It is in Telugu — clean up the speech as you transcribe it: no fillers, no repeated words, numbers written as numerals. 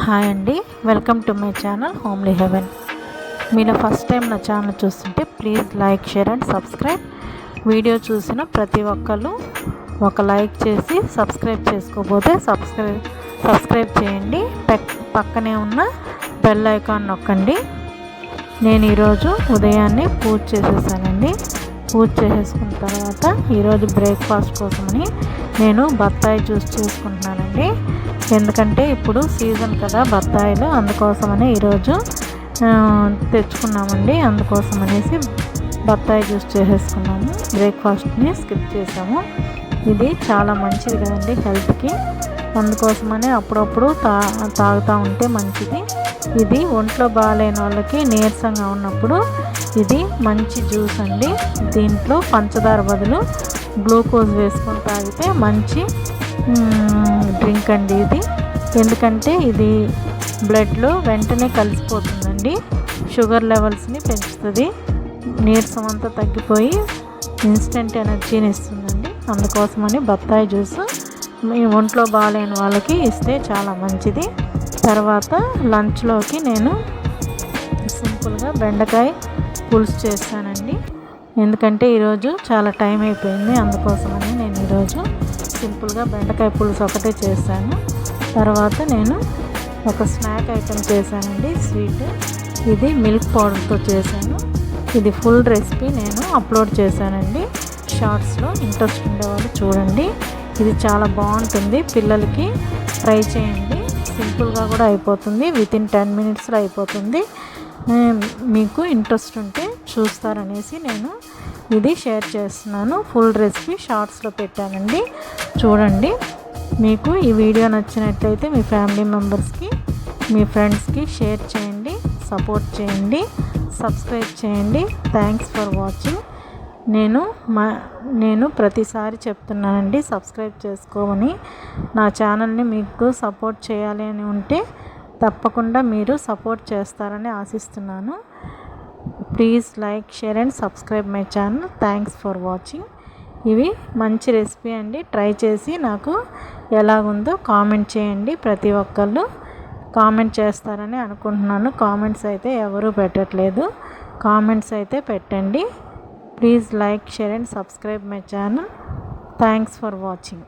హాయ్ అండి, welcome to my channel homely heaven. మీలో ఫస్ట్ టైం నా ఛానల్ చూస్తుంటే please like, share and subscribe. Video చూసిన ప్రతి ఒక్కరు ఒక లైక్ చేసి సబ్స్క్రైబ్ చేసుకోబోతే సబ్స్క్రైబ్ చేయండి. పక్కనే ఉన్న బెల్ ఐకాన్ నొక్కండి. నేను ఈరోజు ఉదయాన్నే పూజ చేసేసానండి. పూజ చేసేసుకున్న తర్వాత ఈరోజు బ్రేక్ఫాస్ట్ కోసమని నేను బత్తాయి జ్యూస్ చేసుకుంటున్నానండి. ఎందుకంటే ఇప్పుడు సీజన్ కదా బత్తాయిలు, అందుకోసమని ఈరోజు తెచ్చుకున్నామండి. అందుకోసం అనేసి బత్తాయి జ్యూస్ చేసేసుకున్నాము. బ్రేక్ఫాస్ట్ని స్కిప్ చేసాము. ఇది చాలా మంచిది కదండి హెల్త్కి, అందుకోసమని అప్పుడప్పుడు తాగుతూ ఉంటే మంచిది. ఇది ఒంట్లో బాగాలేని వాళ్ళకి, నీరసంగా ఉన్నప్పుడు ఇది మంచి జ్యూస్ అండి. దీంట్లో పంచదార బదులు గ్లూకోజ్ వేసుకొని తాగితే మంచి డ్రింక్ అండి ఇది. ఎందుకంటే ఇది బ్లడ్లో వెంటనే కలిసిపోతుందండి. షుగర్ లెవెల్స్ని పెంచుతుంది. నీరసం అంతా తగ్గిపోయి ఇన్స్టెంట్ ఎనర్జీని ఇస్తుందండి. అందుకోసమని బత్తాయి జ్యూస్ మీ ఒంట్లో బాగాలేని వాళ్ళకి ఇస్తే చాలా మంచిది. తర్వాత లంచ్లోకి నేను సింపుల్గా బెండకాయ పులుసు చేస్తానండి. ఎందుకంటే ఈరోజు చాలా టైం అయిపోయింది, అందుకోసమని నేను ఈరోజు సింపుల్గా బెండకాయ పులుసు ఒకటే చేశాను. తర్వాత నేను ఒక స్నాక్ ఐటెం చేశానండి, స్వీట్. ఇది మిల్క్ పౌడర్తో చేశాను. ఇది ఫుల్ రెసిపీ నేను అప్లోడ్ చేశానండి షార్ట్స్లో. ఇంట్రెస్ట్ ఉండేవాళ్ళు చూడండి. ఇది చాలా బాగుంటుంది, పిల్లలకి ట్రై చేయండి. సింపుల్గా కూడా అయిపోతుంది, వితిన్ 10 minutesలో అయిపోతుంది. మీకు ఇంట్రెస్ట్ ఉంటే చూస్తారనేసి నేను ఇది షేర్ చేస్తున్నాను. ఫుల్ రెసిపీ షార్ట్స్లో పెట్టానండి, చూడండి. మీకు ఈ వీడియో నచ్చినట్లయితే మీ ఫ్యామిలీ మెంబర్స్కి, మీ ఫ్రెండ్స్కి షేర్ చేయండి, సపోర్ట్ చేయండి, సబ్స్క్రైబ్ చేయండి. Thanks for watching. నేను ప్రతిసారి చెప్తున్నానండి, సబ్స్క్రైబ్ చేసుకోమని. నా ఛానల్ని మీకు సపోర్ట్ చేయాలి అని ఉంటే తప్పకుండా మీరు సపోర్ట్ చేస్తారని ఆశిస్తున్నాను. Please like, share and subscribe my channel. Thanks for watching. ఇవి మంచి రెసిపీ అండి, ట్రై చేసి నాకు ఎలాగుందో కామెంట్ చేయండి. ప్రతి ఒక్కళ్ళు కామెంట్ చేస్తారని అనుకుంటున్నాను. కామెంట్స్ అయితే ఎవరూ పెట్టట్లేదు, కామెంట్స్ అయితే పెట్టండి. Please like, share and subscribe my channel. Thanks for watching.